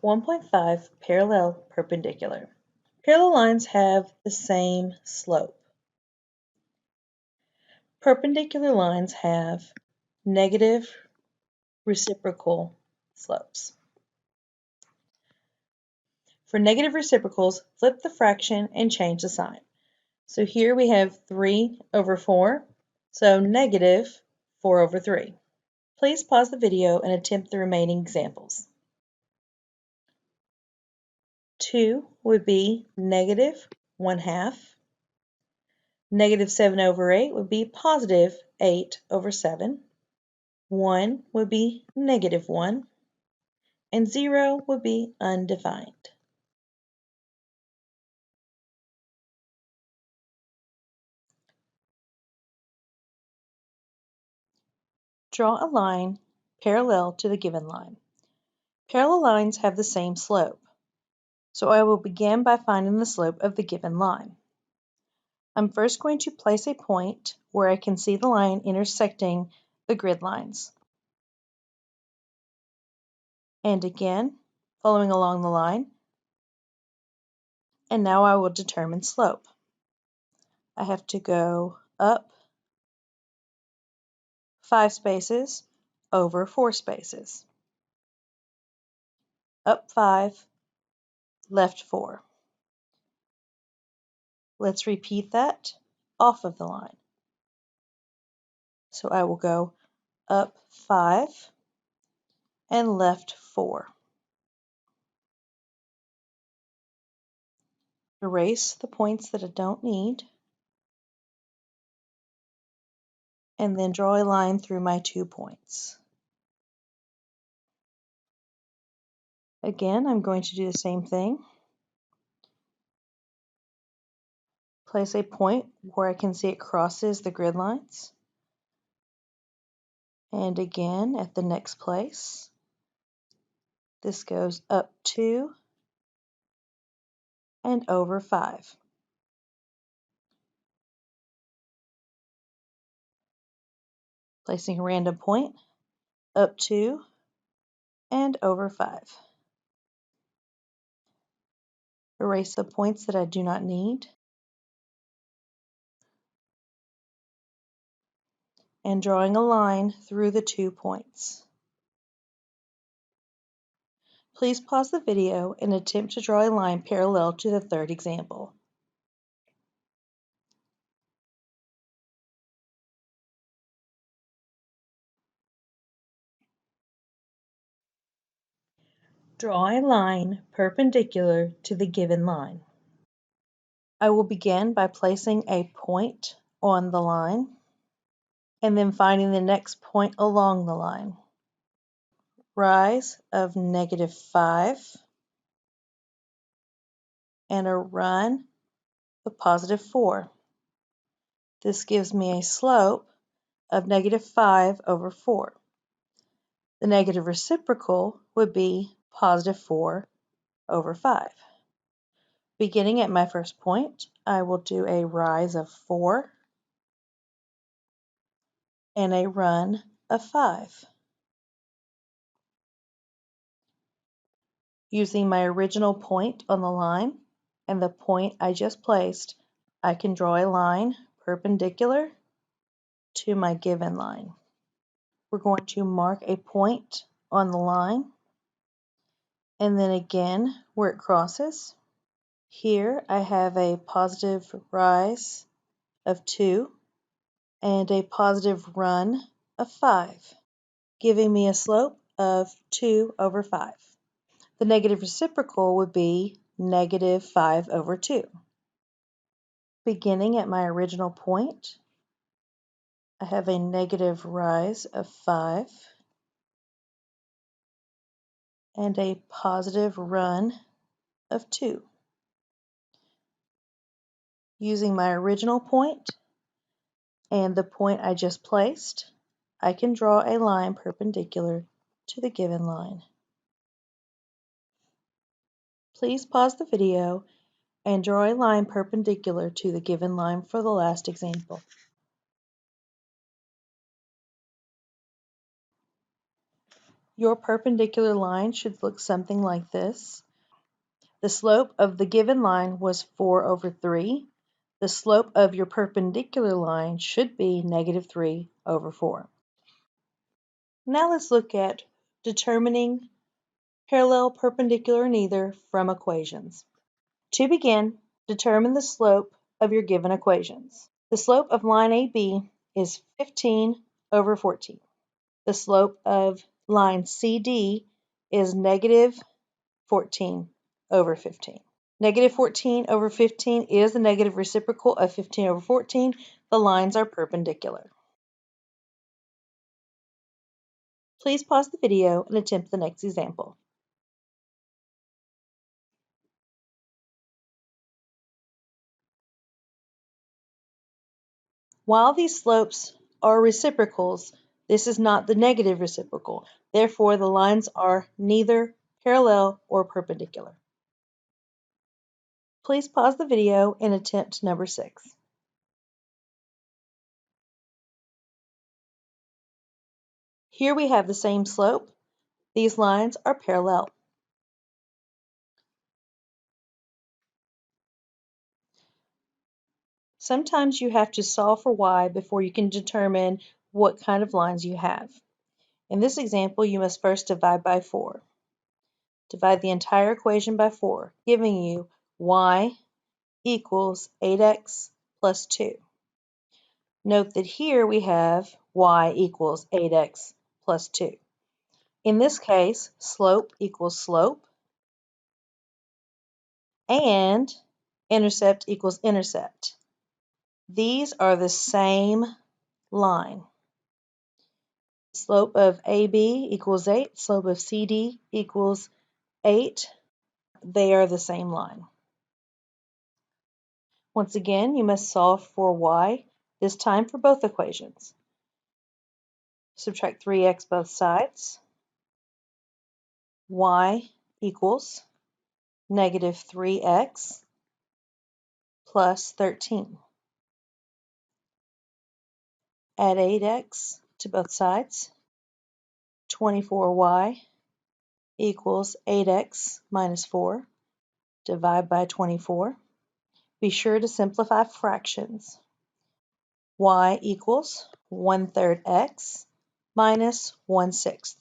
1.5 Parallel perpendicular. Parallel lines have the same slope. Perpendicular lines have negative reciprocal slopes. For negative reciprocals, flip the fraction and change the sign. So here we have 3 over 4, so negative 4 over 3. Please pause the video and attempt the remaining examples. 2 would be negative 1/2. Negative 7 over 8 would be positive 8 over 7. 1 would be negative 1. And 0 would be undefined. Draw a line parallel to the given line. Parallel lines have the same slope, so I will begin by finding the slope of the given line. I'm first going to place a point where I can see the line intersecting the grid lines. And again, following along the line, and now I will determine slope. I have to go up 5 spaces over 4 spaces. Up 5, left 4. Let's repeat that off of the line. So I will go up 5 and left 4. Erase the points that I don't need, and then draw a line through my 2 points. Again, I'm going to do the same thing. Place a point where I can see it crosses the grid lines. And again, at the next place, this goes up 2 and over 5. Placing a random point, up 2 and over 5. Erase the points that I do not need. And drawing a line through the 2 points. Please pause the video and attempt to draw a line parallel to the third example. Draw a line perpendicular to the given line. I will begin by placing a point on the line and then finding the next point along the line. Rise of -5 and a run of +4. This gives me a slope of -5 over 4. The negative reciprocal would be +4 over 5. Beginning at my first point, I will do a rise of 4 and a run of 5. Using my original point on the line and the point I just placed, I can draw a line perpendicular to my given line. We're going to mark a point on the line and then again where it crosses. Here I have a positive rise of 2 and a positive run of 5, giving me a slope of 2 over 5. The negative reciprocal would be -5 over 2. Beginning at my original point, I have a negative rise of 5 and a positive run of 2. Using my original point and the point I just placed, I can draw a line perpendicular to the given line. Please pause the video and draw a line perpendicular to the given line for the last example. Your perpendicular line should look something like this. The slope of the given line was 4/3. The slope of your perpendicular line should be -3/4. Now let's look at determining parallel, perpendicular, and either from equations. To begin, determine the slope of your given equations. The slope of line AB is 15/14. The slope of line CD is -14/15. -14/15 is the negative reciprocal of 15/14. The lines are perpendicular. Please pause the video and attempt the next example. While these slopes are reciprocals, this is not the negative reciprocal. Therefore, the lines are neither parallel or perpendicular. Please pause the video and attempt number 6. Here we have the same slope. These lines are parallel. Sometimes you have to solve for y before you can determine what kind of lines you have. In this example, you must first divide by 4. Divide the entire equation by 4, giving you y equals 8x plus 2. Note that here we have y equals 8x plus 2. In this case, slope equals slope, and intercept equals intercept. These are the same line. Slope of AB equals 8, slope of CD equals 8. They are the same line. Once again, you must solve for y, this time for both equations. Subtract 3x both sides. Y equals -3x plus 13. Add 8x to both sides. 24y equals 8x minus 4. Divide by 24. Be sure to simplify fractions. Y equals 1/3 x minus 1/6.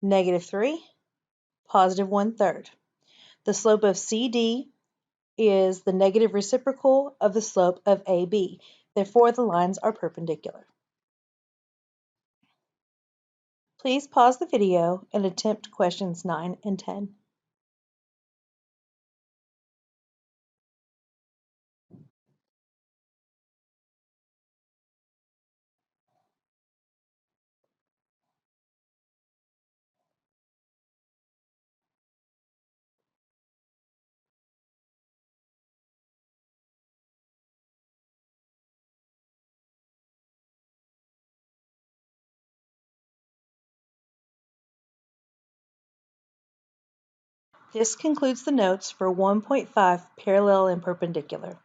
-3, positive 1/3. The slope of CD is the negative reciprocal of the slope of AB. Therefore, the lines are perpendicular. Please pause the video and attempt questions 9 and 10. This concludes the notes for 1.5 Parallel and Perpendicular.